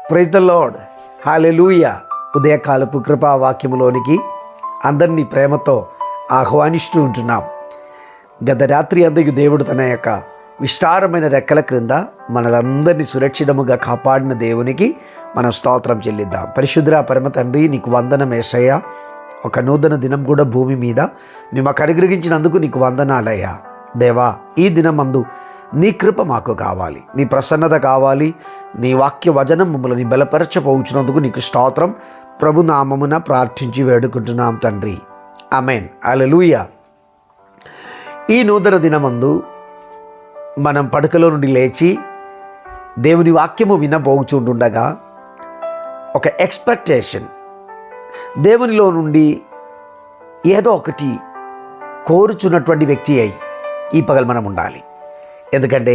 Praise the lord. హల్లెలూయా. ఉదయకాలపు కృపా వాక్యములోనికి అందరినీ ప్రేమతో ఆహ్వానిస్తూ ఉంటున్నాం. గత రాత్రి అందరికి దేవుడు తన యొక్క విస్తారమైన రెక్కల క్రింద మనలందరినీ సురక్షితముగా కాపాడిన దేవునికి మనం స్తోత్రం చెల్లిద్దాం. పరిశుద్ధ పరమ తండ్రి, నీకు వందనం యేసయ్యా. ఒక నూతన దినం కూడా భూమి మీద నువ్వు మాకు అనుగ్రహించినందుకు నీకు వందనాలయ్యా. దేవా, ఈ దినమందు నీ కృప మాకు కావాలి, నీ ప్రసన్నత కావాలి, నీ వాక్య వచనం మమ్మల్ని బలపరచపోవచ్చినందుకు నీకు స్తోత్రం. ప్రభు నామమున ప్రార్థించి వేడుకుంటున్నాం తండ్రి, ఆమేన్. హల్లెలూయా. ఈ నూతన దినమందు మనం పడకలో నుండి లేచి దేవుని వాక్యము వినబోచుంటుండగా ఒక ఎక్స్పెక్టేషన్, దేవునిలో నుండి ఏదో ఒకటి కోరుచున్నటువంటి వ్యక్తి అయి ఈ పగలు మనం ఉండాలి. ఎందుకంటే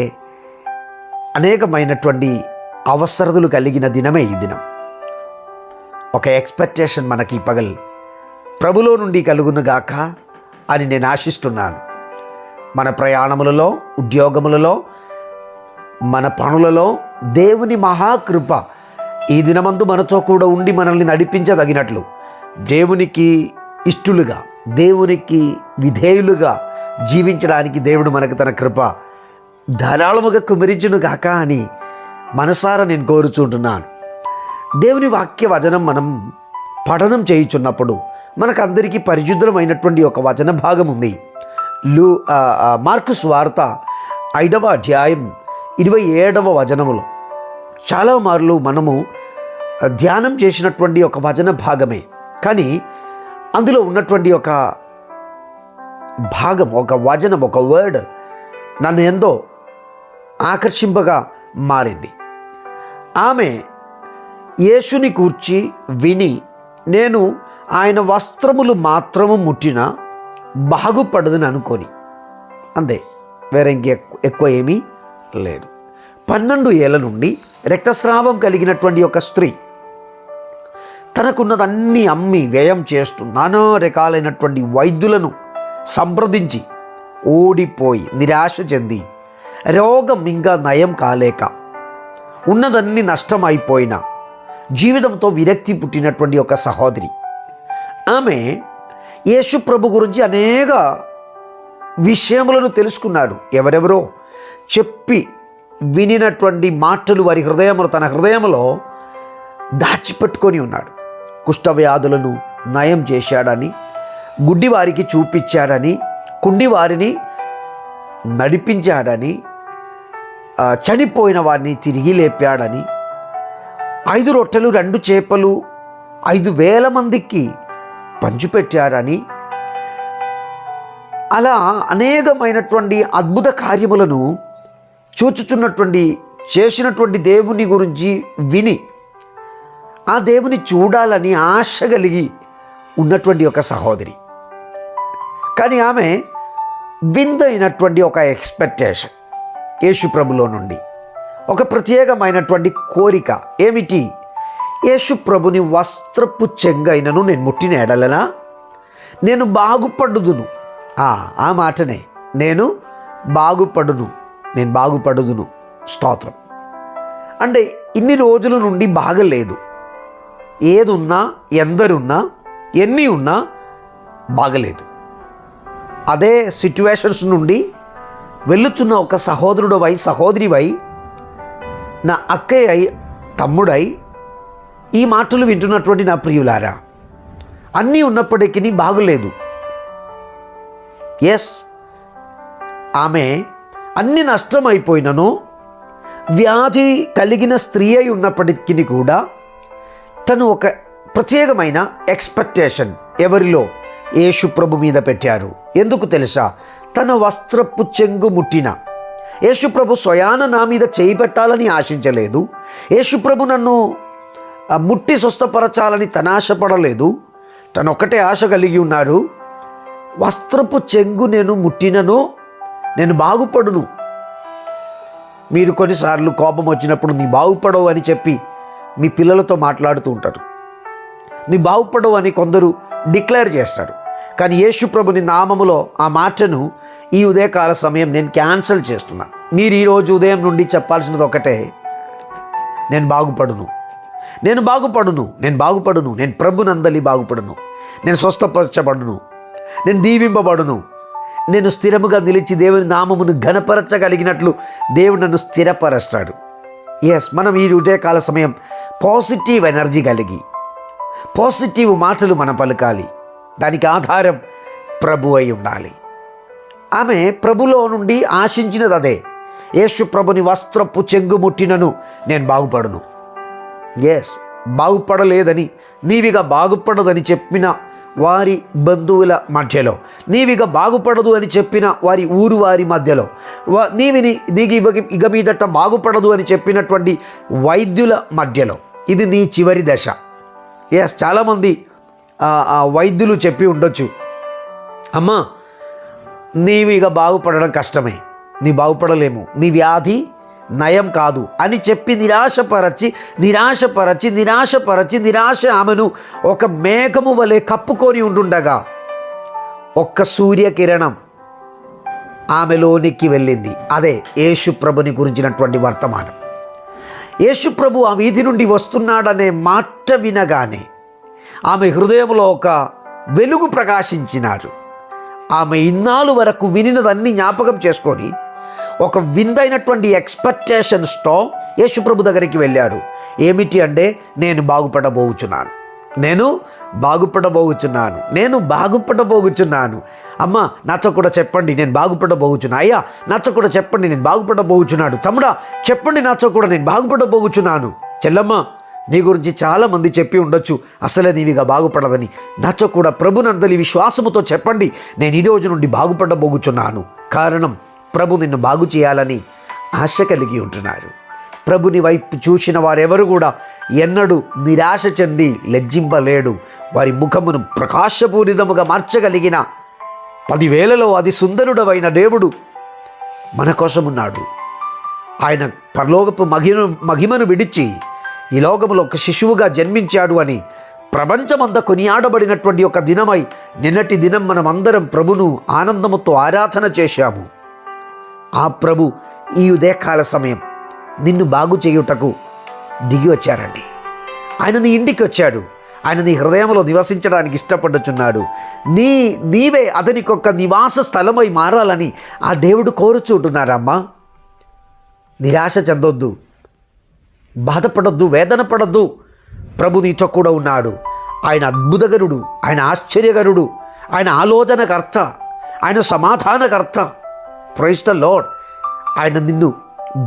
అనేకమైనటువంటి అవసరతలు కలిగిన దినమే ఈ దినం. ఒక ఎక్స్పెక్టేషన్ మనకి పగల్ ప్రభులో నుండి కలుగునుగాక అని నేను ఆశిస్తున్నాను. మన ప్రయాణములలో, ఉద్యోగములలో, మన పనులలో దేవుని మహాకృప ఈ దినమందు మనతో కూడా ఉండి మనల్ని నడిపించదగినట్లు, దేవునికి ఇష్టలుగా, దేవునికి విధేయులుగా జీవించడానికి దేవుడు మనకు తన కృప ధారాళముగా కుమరించును గాక అని మనసారా నేను కోరుచుంటున్నాను. దేవుని వాక్య వచనం మనం పఠనం చేయుచున్నప్పుడు మనకందరికీ పరిశుద్ధమైనటువంటి ఒక వచన భాగం ఉంది. మార్కు సువార్త 5వ అధ్యాయం 27వ వచనములో చాలా మార్లు మనము ధ్యానం చేసినటువంటి ఒక వచన భాగమే. కానీ అందులో ఉన్నటువంటి ఒక భాగం, ఒక వచనం, ఒక వర్డ్ నన్ను ఎంతో ఆకర్షింపగా మారింది. ఆమె యేసుని కూర్చి విని, నేను ఆయన వస్త్రములు మాత్రము ముట్టిన బాగుపడదని అనుకొని, అంతే, వేరే ఎక్కువ ఏమీ లేదు. 12 ఏళ్ల నుండి రక్తస్రావం కలిగినటువంటి ఒక స్త్రీ తనకున్నదన్నీ అమ్మి వ్యయం చేస్తూ నానా రకాలైనటువంటి వైద్యులను సంప్రదించి ఓడిపోయి నిరాశ చెంది రోగం ఇంకా నయం కాలేక ఉన్నదన్నీ నష్టమైపోయిన జీవితంతో విరక్తి పుట్టినటువంటి ఒక సహోదరి. ఆమె యేసు ప్రభు గురించి అనేక విషయములను తెలుసుకున్నాడు. ఎవరెవరో చెప్పి వినినటువంటి మాటలు వారి హృదయములో, తన హృదయంలో దాచిపెట్టుకొని ఉన్నాడు. కుష్ఠవ్యాధులను నయం చేశాడని, గుడ్డి వారికి చూపించాడని, కుండి వారిని నడిపించాడని, చనిపోయిన వారిని తిరిగి లేపాడని, 5 రొట్టెలు 2 చేపలు 5,000 మందికి పంచిపెట్టాడని, అలా అనేకమైనటువంటి అద్భుత కార్యములను చేసినటువంటి దేవుని గురించి విని ఆ దేవుని చూడాలని ఆశ కలిగి ఉన్నటువంటి ఒక సహోదరి. కానీ ఆమె విందైనటువంటి ఒక ఎక్స్పెక్టేషన్ యేసు ప్రభులో నుండి, ఒక ప్రత్యేకమైనటువంటి కోరిక ఏమిటి? యేసు ప్రభుని వస్త్రపు చెంగైనను నేను ముట్టిన ఎడలనా నేను బాగుపడుదును. ఆ మాటనే, నేను బాగుపడుదును. స్తోత్రం. అంటే ఇన్ని రోజుల నుండి బాగలేదు, ఏదున్నా, ఎందరున్నా, ఎన్ని ఉన్నా బాగలేదు. అదే సిచ్యువేషన్స్ నుండి వెళ్ళుచున్న ఒక సహోదరుడవై, సహోదరివై, నా అక్కయ్య అయి, తమ్ముడై ఈ మాటలు వింటున్నటువంటి నా ప్రియులారా, అన్నీ ఉన్నప్పటికీ బాగలేదు. ఎస్, ఆమె అన్ని నష్టమైపోయినను వ్యాధి కలిగిన స్త్రీ అయి ఉన్నప్పటికీ కూడా తను ఒక ప్రత్యేకమైన ఎక్స్పెక్టేషన్ ఎవరిలో? యేసు ప్రభు మీద పెట్టారు. ఎందుకు తెలుసా? తన వస్త్రపు చెంగు ముట్టిన యేసు ప్రభు స్వయాన నా మీద చేయి పెట్టాలని ఆశించలేదు. యేసు ప్రభు నన్ను ముట్టి స్వస్థపరచాలని తన ఆశపడలేదు. తను ఒకటే ఆశ కలిగి ఉన్నారు, వస్త్రపు చెంగు నేను ముట్టినను నేను బాగుపడును. మీరు కొన్నిసార్లు కోపం వచ్చినప్పుడు నీ బాగుపడవు అని చెప్పి మీ పిల్లలతో మాట్లాడుతూ ఉంటారు. నీ బాగుపడవు అని కొందరు డిక్లేర్ చేస్తారు. కానీ యేసు ప్రభుని నామములో ఆ మాటను ఈ ఉదయకాల సమయం నేను క్యాన్సిల్ చేస్తున్నా. మీరు ఈరోజు ఉదయం నుండి చెప్పాల్సినది ఒకటే, నేను బాగుపడును. నేను బాగుపడును, నేను బాగుపడును, నేను ప్రభునందలి బాగుపడును, నేను స్వస్థపరచబడును, నేను దీవింపబడును, నేను స్థిరముగా నిలిచి దేవుని నామమును ఘనపరచగలిగినట్లు దేవుడు నన్ను స్థిరపరుస్తాడు. మనం ఈ ఉదయకాల సమయం పాజిటివ్ ఎనర్జీ కలిగి పాజిటివ్ మాటలు మనం పలకాలి. దానికి ఆధారం ప్రభు అయి ఉండాలి. ఆమె ప్రభులో నుండి ఆశించినది అదే. యేసు ప్రభుని వస్త్రపు చెంగు ముట్టినను నేను బాగుపడును. బాగుపడలేదని, నీవిగా బాగుపడదని చెప్పిన వారి బంధువుల మధ్యలో, నీవిగా బాగుపడదు అని చెప్పిన వారి ఊరు వారి మధ్యలో, నీకు ఇక మీదట బాగుపడదు అని చెప్పినటువంటి వైద్యుల మధ్యలో, ఇది నీ చివరి దశ. చాలామంది వైద్యులు చెప్పి ఉండొచ్చు, అమ్మా నీవు ఇక బాగుపడడం కష్టమే, నీ బాగుపడలేము, నీ వ్యాధి నయం కాదు అని చెప్పి నిరాశ ఆమెను ఒక మేఘము వలె కప్పుకొని ఉంటుండగా ఒక్క సూర్యకిరణం ఆమెలోనికి వెళ్ళింది. అదే యేసు ప్రభుని గురించినటువంటి వర్తమానం. యేసు ప్రభు ఆ వీధి నుండి వస్తున్నాడనే మాట వినగానే ఆమె హృదయంలో ఒక వెలుగు ప్రకాశించినారు. ఆమె ఇన్నాళ్ళు వరకు వినినదన్నీ జ్ఞాపకం చేసుకొని ఒక విందైనటువంటి ఎక్స్పెక్టేషన్స్తో యేసుప్రభు దగ్గరికి వెళ్ళారు. ఏమిటి అంటే, నేను బాగుపడబోచున్నాను. అమ్మ నాతో కూడా చెప్పండి, నేను బాగుపడబోచున్నా. అయ్యా నాతో కూడా చెప్పండి, నేను బాగుపడబోచున్నాడు. తమ్ముడా చెప్పండి, నాతో కూడా నేను బాగుపడబోచున్నాను. చెల్లమ్మ నీ గురించి చాలామంది చెప్పి ఉండొచ్చు, అసలే నీవిగా బాగుపడదని. నాతో కూడా ప్రభునందలి విశ్వాసముతో చెప్పండి, నేను ఈ రోజు నుండి బాగుపడబోచున్నాను. కారణం, ప్రభు నిన్ను బాగు చేయాలని ఆశ కలిగి ఉంటున్నారు. ప్రభుని వైపు చూసిన వారెవరు కూడా ఎన్నడూ నిరాశ చెంది లజ్జింపలేడు. వారి ముఖమును ప్రకాశపూరితముగా మార్చగలిగిన 10,000లో అతి సుందరుడవైన దేవుడు మన కోసం ఉన్నాడు. ఆయన పరలోకపు మహిమను విడిచి ఈ లోకములో ఒక శిశువుగా జన్మించాడు అని ప్రపంచమంతా కొనియాడబడినటువంటి ఒక దినమై నిన్నటి దినం మనం అందరం ప్రభును ఆనందముతో ఆరాధన చేశాము. ఆ ప్రభు ఈ ఉదయకాల సమయం నిన్ను బాగు చేయుటకు దిగి వచ్చారండి. ఆయన నీ ఇంటికి వచ్చాడు. ఆయన నీ హృదయంలో నివసించడానికి ఇష్టపడుచున్నాడు. నీవే అతనికి ఒక నివాస స్థలమై మారాలని ఆ దేవుడు కోరుచుంటున్నారమ్మా. నిరాశ చెందొద్దు, బాధపడొద్దు, వేదన పడొద్దు. ప్రభు నీతో కూడా ఉన్నాడు. ఆయన అద్భుతకరుడు, ఆయన ఆశ్చర్యకరుడు, ఆయన ఆలోచనకర్త, ఆయన సమాధానకర్త. Praise the lord. ఆయన నిన్ను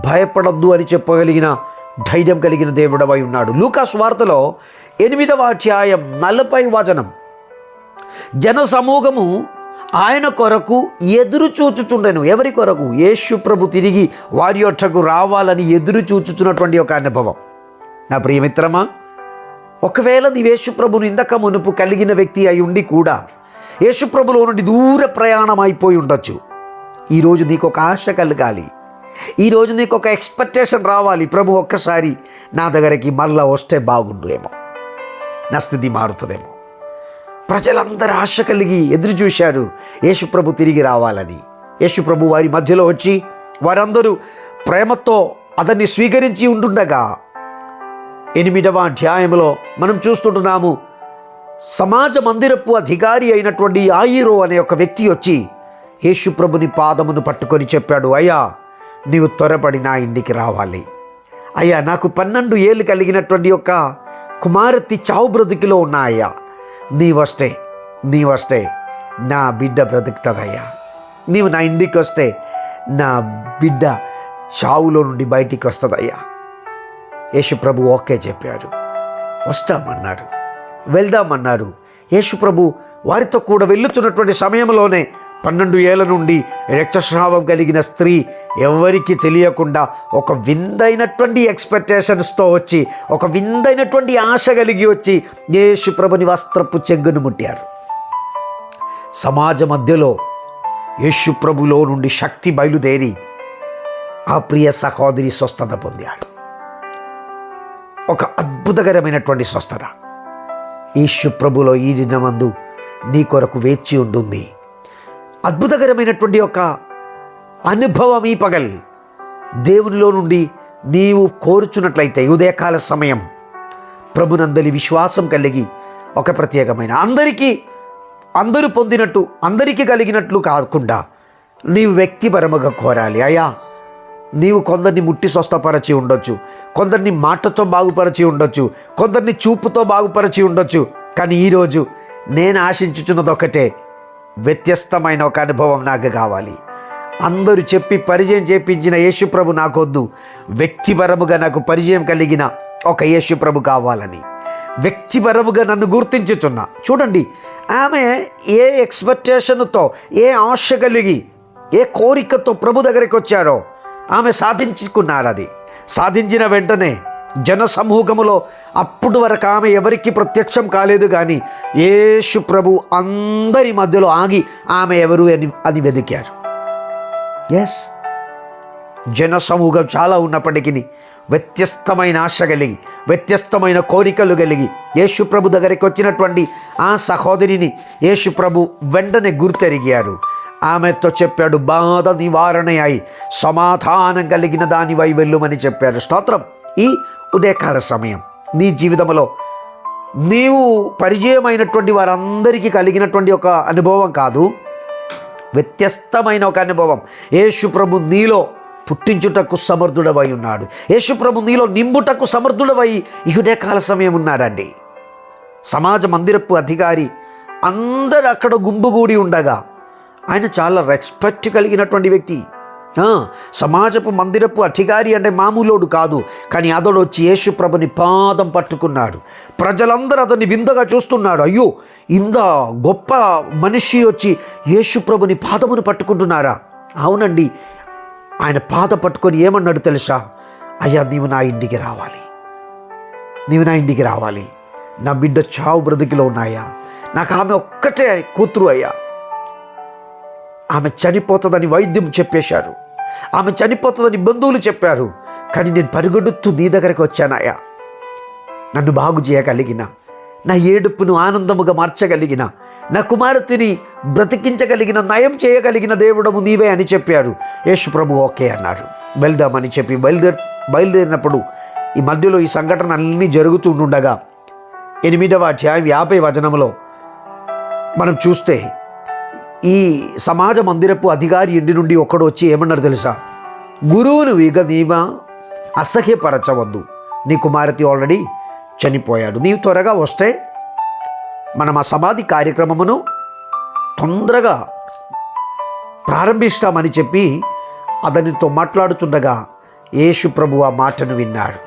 భయపడొద్దు అని చెప్పగలిగిన ధైర్యం కలిగిన దేవుడవై ఉన్నాడు. లూకా సువార్తలో 8వ అధ్యాయం 40వ వచనం, జన సమూహము ఆయన కొరకు ఎదురు చూచుచుండెను. ఎవరి కొరకు? యేసు ప్రభు తిరిగి వారి యొద్దకు రావాలని ఎదురు చూచుచున్నటువంటి ఒక అనుభవం. నా ప్రియమిత్రమా, ఒకవేళ నీ యేసు ప్రభును ఇందక మునుపు కలిగిన వ్యక్తి అయి ఉండి కూడా యేసు ప్రభులో నుండి దూర ప్రయాణం అయిపోయి ఉండొచ్చు. ఈరోజు నీకు ఒక ఆశ కలగాలి. ఈరోజు నీకు ఒక ఎక్స్పెక్టేషన్ రావాలి. ప్రభు ఒక్కసారి నా దగ్గరికి మళ్ళా వస్తే బాగుండేమో, నా స్థితి మారుతుందేమో. ప్రజలందరూ ఆశ కలిగి ఎదురు చూశారు యేసుప్రభు తిరిగి రావాలని. యేసుప్రభు వారి మధ్యలో వచ్చి వారందరూ ప్రేమతో అతన్ని స్వీకరించి ఉంటుండగా 8వ అధ్యాయంలో మనం చూస్తుంటున్నాము, సమాజ మందిరపు అధికారి అయినటువంటి యాయిరో అనే ఒక వ్యక్తి వచ్చి యేసుప్రభుని పాదమును పట్టుకొని చెప్పాడు, అయ్యా నీవు త్వరపడి నా ఇంటికి రావాలి. అయ్యా నాకు 12 ఏళ్ళు కలిగినటువంటి ఒక కుమారతి చావు బ్రతుకులో ఉన్నా. అయ్యా నీ వస్తే నా బిడ్డ బ్రతుకుతుందయ్యా. నీవు నా ఇంటికి వస్తే నా బిడ్డ చావులో నుండి బయటికి వస్తుందయ్యా. యేసుప్రభు ఓకే చెప్పాడు. వస్తామన్నాడు, వెళ్దామన్నారు. యేసుప్రభు వారితో కూడా వెళ్ళుచున్నటువంటి సమయంలోనే 12 ఏళ్ల నుండి రక్తస్రావం కలిగిన స్త్రీ ఎవరికి తెలియకుండా ఒక విందైనటువంటి ఎక్స్పెక్టేషన్స్తో వచ్చి, ఒక విందైనటువంటి ఆశ కలిగి వచ్చి యేసు ప్రభుని వస్త్రపు చెంగును ముట్టారు. సమాజ మధ్యలో యేసు ప్రభులో నుండి శక్తి బయలుదేరి ఆ ప్రియ సహోదరి స్వస్థత పొందాడు. ఒక అద్భుతకరమైనటువంటి స్వస్థత యేసు ప్రభులో ఈ దినమందు నీ కొరకు వేచి ఉంటుంది. అద్భుతకరమైనటువంటి ఒక అనుభవం ఈ పగల్ దేవునిలో నుండి నీవు కోరుచున్నట్లయితే ఉదయకాల సమయం ప్రభునందలి విశ్వాసం కలిగి ఒక ప్రత్యేకమైన అందరూ పొందినట్టు అందరికీ కలిగినట్లు కాకుండా నీవు వ్యక్తిపరముగా కోరాలి. అయ్యా, నీవు కొందరిని ముట్టి స్వస్థపరచి ఉండొచ్చు, కొందరిని మాటతో బాగుపరిచి ఉండొచ్చు, కొందరిని చూపుతో బాగుపరిచి ఉండొచ్చు. కానీ ఈరోజు నేను ఆశించుచున్నది ఒకటే, వ్యత్యస్తమైన ఒక అనుభవం నాకు కావాలి. అందరూ చెప్పి పరిచయం చేపించిన యేసుప్రభు నాకొద్దు, వ్యక్తిపరముగా నాకు పరిచయం కలిగిన ఒక యేసుప్రభు కావాలని వ్యక్తిపరముగా నన్ను గుర్తించుచున్నా. చూడండి, ఆమె ఏ ఎక్స్పెక్టేషన్తో, ఏ ఆశ కలిగి, ఏ కోరికతో ప్రభు దగ్గరికి వచ్చారో ఆమె సాధించుకున్నారు. అది సాధించిన వెంటనే జన సమూహములో అప్పుడు వరకు ఆమె ఎవరికి ప్రత్యక్షం కాలేదు. కానీ యేసు ప్రభు అందరి మధ్యలో ఆగి ఆమె ఎవరు అని వెతికారు. ఎస్, జన సమూహం చాలా ఉన్నప్పటికీ వ్యత్యస్తమైన ఆశ కలిగి, వ్యత్యస్తమైన కోరికలు కలిగి యేసు ప్రభు దగ్గరికి వచ్చినటువంటి ఆ సహోదరిని యేసు ప్రభు వెంటనే గుర్తెరిగారు. ఆమెతో చెప్పాడు, బాధ నివారణ అయి సమాధానం కలిగిన దానివై వెళ్ళుమని చెప్పారు. స్తోత్రం. ఈ ఉదయకాల సమయం నీ జీవితంలో నీవు పరిచయమైనటువంటి వారందరికీ కలిగినటువంటి ఒక అనుభవం కాదు, వ్యత్యస్తమైన ఒక అనుభవం. యేసు ప్రభు నీలో పుట్టించుటకు సమర్థుడవై ఉన్నాడు. యేసు ప్రభు నీలో నింపుటకు సమర్థుడవై ఈ ఉదయకాల సమయం ఉన్నాడండి. సమాజ మందిరపు అధికారి అందరూ అక్కడ గుంపుగూడి ఉండగా ఆయన చాలా రెస్పెక్ట్ కలిగినటువంటి వ్యక్తి. సమాజపు మందిరపు అధికారి అంటే మామూలోడు కాదు. కానీ అతడు వచ్చి యేసు ప్రభుని పాదం పట్టుకున్నాడు. ప్రజలందరూ అతన్ని వింతగా చూస్తున్నాడు. అయ్యో, ఇంత గొప్ప మనిషి వచ్చి యేసు ప్రభుని పాదమును పట్టుకుంటున్నారా? అవునండి. ఆయన పాద పట్టుకొని ఏమన్నాడు తెలుసా? అయ్యా, నీవు నా ఇంటికి రావాలి, నీవు నా ఇంటికి రావాలి. నా బిడ్డ చావు బ్రతికిలో ఉన్నాయా? నాకు ఆమె ఒక్కటే కూతురు అయ్యా, ఆమె చనిపోతుందని వైద్యం చెప్పేశారు, ఆమె చనిపోతుందని బంధువులు చెప్పారు. కానీ నేను పరిగెడుతూ నీ దగ్గరికి వచ్చానయ్యా. నన్ను బాగు చేయగలిగిన, నా ఏడుపును ఆనందముగా మార్చగలిగిన, నా కుమార్తెని బ్రతికించగలిగిన, నయం చేయగలిగిన దేవుడము నీవే అని చెప్పారు. యేసు ప్రభు ఓకే అన్నారు. వెళ్దామని చెప్పి బయలుదేరినప్పుడు ఈ మధ్యలో ఈ సంఘటన అన్నీ జరుగుతూ ఉండగా 8వ అధ్యాయం 50 వచనంలో మనం చూస్తే ఈ సమాజ మందిరపు అధికారి ఇంటి నుండి ఒకడు వచ్చి ఏమన్నారు తెలుసా? గురువును ఇక నీవా అసహ్యపరచవద్దు, నీ కుమార్తె ఆల్రెడీ చనిపోయాడు, నీవు త్వరగా వస్తే మనం ఆ సమాధి కార్యక్రమమును తొందరగా ప్రారంభిస్తామని చెప్పి అతనితో మాట్లాడుతుండగా యేసు ప్రభు ఆ మాటను విన్నాడు.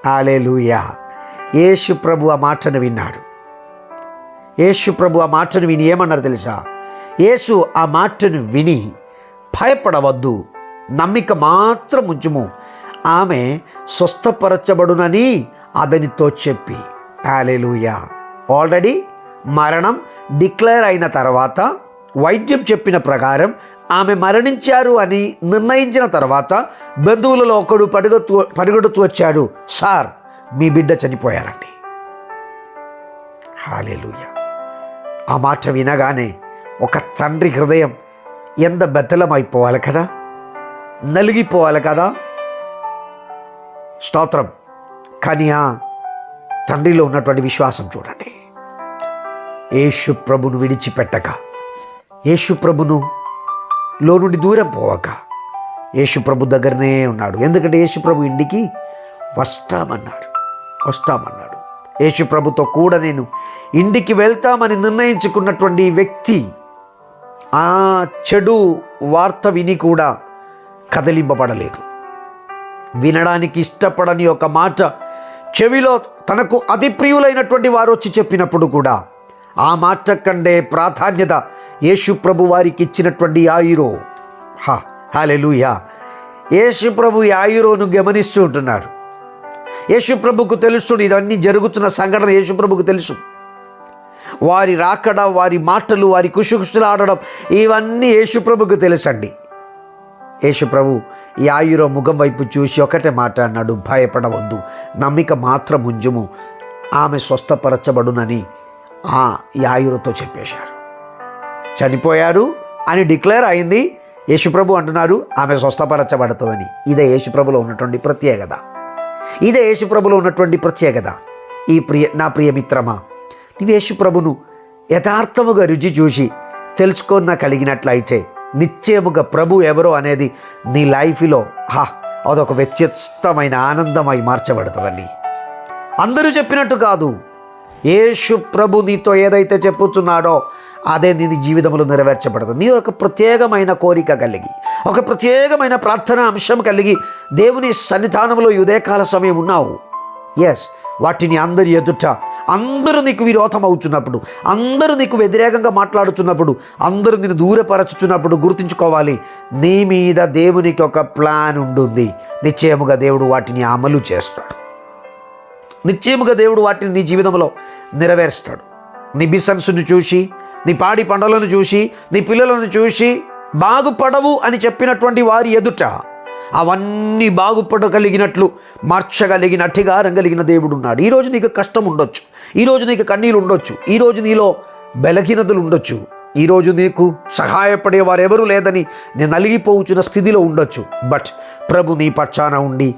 హల్లెలూయా. యేసు ప్రభు ఆ మాటను విన్నాడు. యేసు ప్రభు ఆ మాటను విని ఏమన్నారు తెలుసా? యేసు ఆ మాటను విని భయపడవద్దు, నమ్మిక మాత్రం ఉంచుము, ఆమె స్వస్థపరచబడునని అతనితో చెప్పి. హల్లెలూయా. ఆల్రెడీ మరణం డిక్లేర్ అయిన తర్వాత, వైద్యం చెప్పిన ప్రకారం ఆమె మరణించారు అని నిర్ణయించిన తర్వాత బంధువులలో ఒకడు పరిగెడుతూ వచ్చాడు, సార్ మీ బిడ్డ చనిపోయారండి. హల్లెలూయా. ఆ మాట వినగానే ఒక తండ్రి హృదయం ఎంత బద్దలమైపోవాలి కదా, నలిగిపోవాలి కదా. స్తోత్రం. కానీ ఆ తండ్రిలో ఉన్నటువంటి విశ్వాసం చూడండి. యేసు ప్రభును విడిచిపెట్టక, యేసు ప్రభును లో నుండి దూరం పోవక యేసు ప్రభు దగ్గరనే ఉన్నాడు. ఎందుకంటే యేసు ప్రభు ఇంటికి వస్తామన్నాడు. యేసు ప్రభుతో కూడా నేను ఇంటికి వెళ్తామని నిర్ణయించుకున్నటువంటి వ్యక్తి ఆ చెడు వార్త విని కూడా కదిలింపబడలేదు. వినడానికి ఇష్టపడని ఒక మాట చెవిలో తనకు అతి ప్రియులైనటువంటి వారు వచ్చి చెప్పినప్పుడు కూడా ఆ మాట కంటే ప్రాధాన్యత యేసు ప్రభు వారికి ఇచ్చినటువంటి యాయిరో. హల్లెలూయా. యేసు ప్రభు యాయిరోను గమనిస్తూ ఉంటున్నారు. యేసు ప్రభుకు తెలుస్తుంది ఇదన్నీ జరుగుతున్న సంఘటన. యేసు ప్రభుకు తెలుసు. వారి రాకడ, వారి మాటలు, వారి కుశుకుశలాడడం ఇవన్నీ యేసు ప్రభుకు తెలుసండి. యేసు ప్రభు యాయిరో ముఖం వైపు చూసి ఒకటే మాట అన్నాడు, భయపడవద్దు, నమ్మిక మాత్రం ఉంచుము, ఆమె స్వస్థపరచబడునని ఆ యాయిరోతో చెప్పేశారు. చనిపోయారు అని డిక్లేర్ అయింది. యేసు ప్రభు అంటున్నారు ఆమె స్వస్థపరచబడుతుందని. ఇదే యేసు ప్రభులో ఉన్నటువంటి ప్రత్యేకత. నా ప్రియమిత్రమా, నీవు యేసు ప్రభును యథార్థముగా రుచి చూసి తెలుసుకొన్న కలిగినట్లయితే నిశ్చయముగా ప్రభు ఎవరో అనేది నీ లైఫ్లో అదొక వ్యత్యస్తమైన ఆనందమై మార్చబడుతుందండి. అందరూ చెప్పినట్టు కాదు, యేసు ప్రభు నీతో ఏదైతే చెప్పుచున్నాడో అదే నీ జీవితంలో నెరవేర్చబడుతుంది. నీ ఒక ప్రత్యేకమైన కోరిక కలిగి, ఒక ప్రత్యేకమైన ప్రార్థన అంశం కలిగి దేవుని సన్నిధానంలో ఉదయకాల సమయం ఉన్నావు. ఎస్, వాటిని అందరి ఎదుట అందరూ నీకు విరోధం అవుతున్నప్పుడు, అందరూ నీకు వ్యతిరేకంగా మాట్లాడుతున్నప్పుడు, అందరూ నిన్ను దూరపరచుచున్నప్పుడు గుర్తుంచుకోవాలి, నీ మీద దేవునికి ఒక ప్లాన్ ఉంటుంది. నిశ్చయముగా దేవుడు వాటిని అమలు చేస్తాడు. నిశ్చయముగా దేవుడు వాటిని నీ జీవితంలో నెరవేరుస్తాడు. నీ బిజినెస్ను చూసి, నీ పాడి పంటలను చూసి, నీ పిల్లలను చూసి బాగుపడవు అని చెప్పినటువంటి వారి ఎదుట అవన్నీ బాగుపడగలిగినట్లు మార్చగలిగిన అధికారం కలిగిన దేవుడు ఉన్నాడు. ఈరోజు నీకు కష్టం ఉండొచ్చు, ఈరోజు నీకు కన్నీళ్ళు ఉండొచ్చు, ఈరోజు నీలో బలహీనతలు ఉండొచ్చు, ఈరోజు నీకు సహాయపడే వారెవరూ లేదని నేను నలిగిపోవచ్చున్న స్థితిలో ఉండొచ్చు. బట్ ప్రభు నీ పక్షాన ఉండి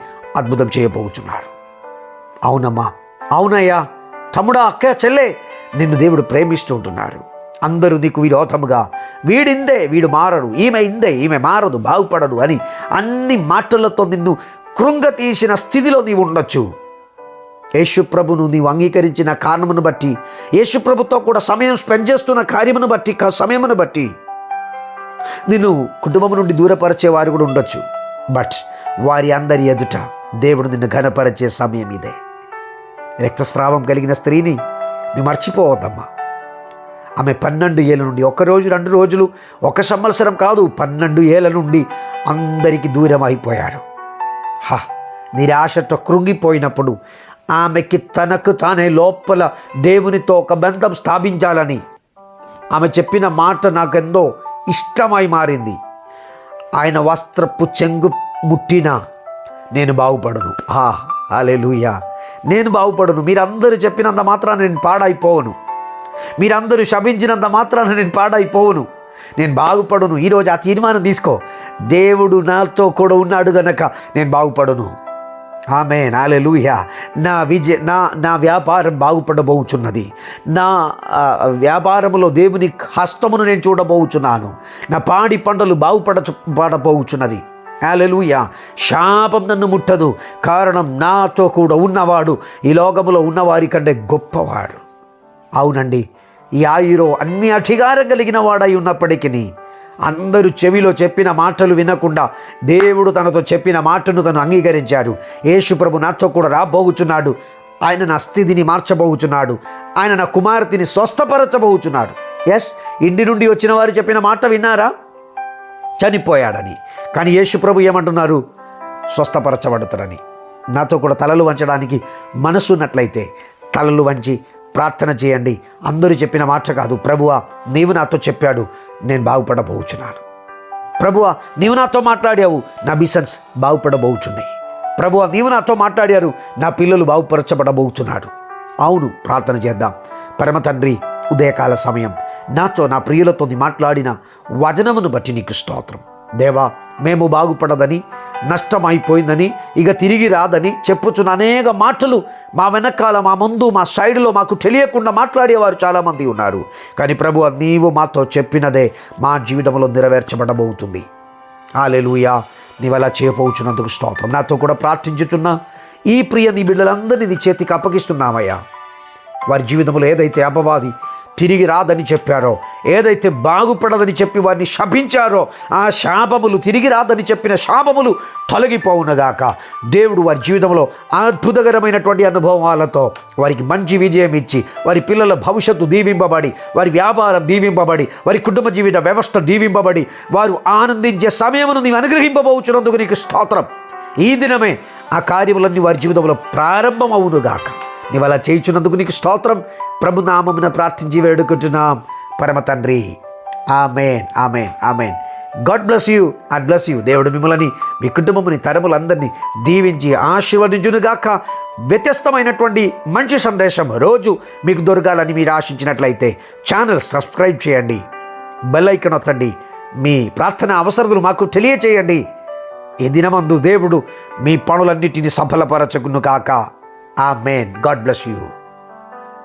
అద్భుతం చేయబోచున్నాడు. అవునమ్మా, అవునయ్యా, తమ్ముడా, అక్క, చెల్లె, నిన్ను దేవుడు ప్రేమిస్తూ ఉంటున్నారు. అందరూ నీకు విరోధముగా వీడిందే, వీడు మారడు, ఈమె ఇందే, ఈమె మారదు, బాగుపడడు అని అన్ని మాటలతో నిన్ను కృంగతీసిన స్థితిలో నీవు ఉండొచ్చు. యేసుప్రభును నీవు అంగీకరించిన కారణమును బట్టి, యేసుప్రభుతో కూడా సమయం స్పెండ్ చేస్తున్న కార్యమును బట్టి, సమయమును బట్టి నిన్ను కుటుంబం నుండి దూరపరిచేవారు కూడా ఉండొచ్చు. బట్ వారి అందరి ఎదుట దేవుడు నిన్ను ఘనపరిచే సమయం ఇదే. రక్తస్రావం కలిగిన స్త్రీని నువ్వు మర్చిపోవద్దమ్మా. ఆమె 12 ఏళ్ళ నుండి, 1 రోజు 2 రోజులు, 1 సంవత్సరం కాదు, 12 ఏళ్ళ నుండి అందరికీ దూరం అయిపోయాడు. నిరాశతో కృంగిపోయినప్పుడు ఆమెకి తనకు తానే లోపల దేవునితో ఒక బంధం స్థాపించాలని ఆమె చెప్పిన మాట నాకెంతో ఇష్టమై మారింది. ఆయన వస్త్రపు చెంగు ముట్టినా నేను బాగుపడను. హల్లెలూయా, నేను బాగుపడను. మీరందరూ చెప్పినంత మాత్రాన నేను పాడైపోవను, మీరందరూ శపించినంత మాత్రాన నేను పాడైపోవను, నేను బాగుపడను. ఈరోజు ఆ తీర్మానం తీసుకో, దేవుడు నాతో కూడా ఉన్నాడు గనక నేను బాగుపడను. ఆమేన్, హల్లెలూయా. నా వ్యాపారం బాగుపడబోచున్నది, నా వ్యాపారంలో దేవుని హస్తమును నేను చూడబోచున్నాను, నా పాడి పంటలు బాగుపడబోచున్నది. హల్లెలూయా. శాపం నన్ను ముట్టదు, కారణం నాతో కూడా ఉన్నవాడు ఈ లోకములో ఉన్నవారి కంటే గొప్పవాడు. అవునండి, ఈ ఆయురో అన్ని అధికారం కలిగిన వాడై ఉన్నప్పటికీ అందరూ చెవిలో చెప్పిన మాటలు వినకుండా దేవుడు తనతో చెప్పిన మాటను తను అంగీకరించాడు. యేసు ప్రభు నాతో కూడా రాబోచున్నాడు, ఆయన నా స్థితిని మార్చబోచున్నాడు, ఆయన నా కుమార్తెని స్వస్థపరచబోచున్నాడు. ఎస్, ఇంటి నుండి వచ్చిన వారు చెప్పిన మాట విన్నారా? చనిపోయాడని. కానీ యేసు ప్రభు ఏమంటున్నారు? స్వస్థపరచబడతారని. నాతో కూడా తలలు వంచడానికి మనసు ఉన్నట్లయితే తలలు వంచి ప్రార్థన చేయండి. అందరూ చెప్పిన మాట కాదు, ప్రభువా నీవు నాతో చెప్పాడు, నేను బాగుపడబోచున్నాను. ప్రభువా నీవు నాతో మాట్లాడావు, నా బిజినెస్ బాగుపడబోచున్నాయి. ప్రభువా నీవు నాతో మాట్లాడారు, నా పిల్లలు బాగుపరచబడబోచున్నాడు. అవును, ప్రార్థన చేద్దాం. పరమ తండ్రి, ఉదయకాల సమయం నాతో నా ప్రియులతో మాట్లాడిన వచనమును బట్టి నీకు స్తోత్రం. దేవా, మేము బాగుపడదని, నష్టమైపోయిందని, ఇక తిరిగి రాదని చెప్పుచున్న అనేక మాటలు మా వెనకాల, మా ముందు, మా సైడ్లో మాకు తెలియకుండా మాట్లాడేవారు చాలామంది ఉన్నారు. కానీ ప్రభువా నీవు మాతో చెప్పినదే మా జీవితంలో నెరవేర్చబడబోతుంది. హల్లెలూయా. నీవు అలా చేయబోచున్నందుకు స్తోత్రం. నాతో కూడా ప్రార్థించుచున్న ఈ ప్రియ నీ బిడ్డలందరినీ నీ చేతికి అప్పగిస్తున్నామయ్యా. వారి జీవితంలో ఏదైతే అపవాది తిరిగి రాదని చెప్పారో, ఏదైతే బాగుపడదని చెప్పి వారిని శపించారో, ఆ శాపములు, తిరిగి రాదని చెప్పిన శాపములు తొలగిపోవునగాక. దేవుడు వారి జీవితంలో అద్భుతకరమైనటువంటి అనుభవాలతో వారికి మంచి విజయం ఇచ్చి, వారి పిల్లల భవిష్యత్తు దీవింపబడి, వారి వ్యాపారం దీవింపబడి, వారి కుటుంబ జీవిత వ్యవస్థ దీవింపబడి, వారు ఆనందించే సమయమును నీవు అనుగ్రహింపబోచున్నందుకు నీకు స్తోత్రం. ఈ దినమే ఆ కార్యములన్నీ వారి జీవితంలో ప్రారంభమవునుగాక. నీవు అలా చేయించున్నందుకు నీకు స్తోత్రం. ప్రభు నామమున ప్రార్థించి వేడుకుంటున్నాం పరమ తండ్రి. ఆమేన్, ఆమేన్, ఆమేన్. God bless you and bless you. దేవుడు మిమ్మల్ని, మీ కుటుంబముని, తరములందరినీ దీవించి ఆశీర్వదించునుగాక. వ్యత్యస్తమైనటువంటి మంచి సందేశం రోజు మీకు దొరకాలని మీరు ఆశించినట్లయితే ఛానల్ సబ్స్క్రైబ్ చేయండి, బెల్ ఐకాన్ నొక్కండి, మీ ప్రార్థన అవసరతలు మాకు తెలియచేయండి. ఈ దినమందు దేవుడు మీ పనులన్నిటినీ సఫలపరచును కాక. ఆమేన్. God bless you.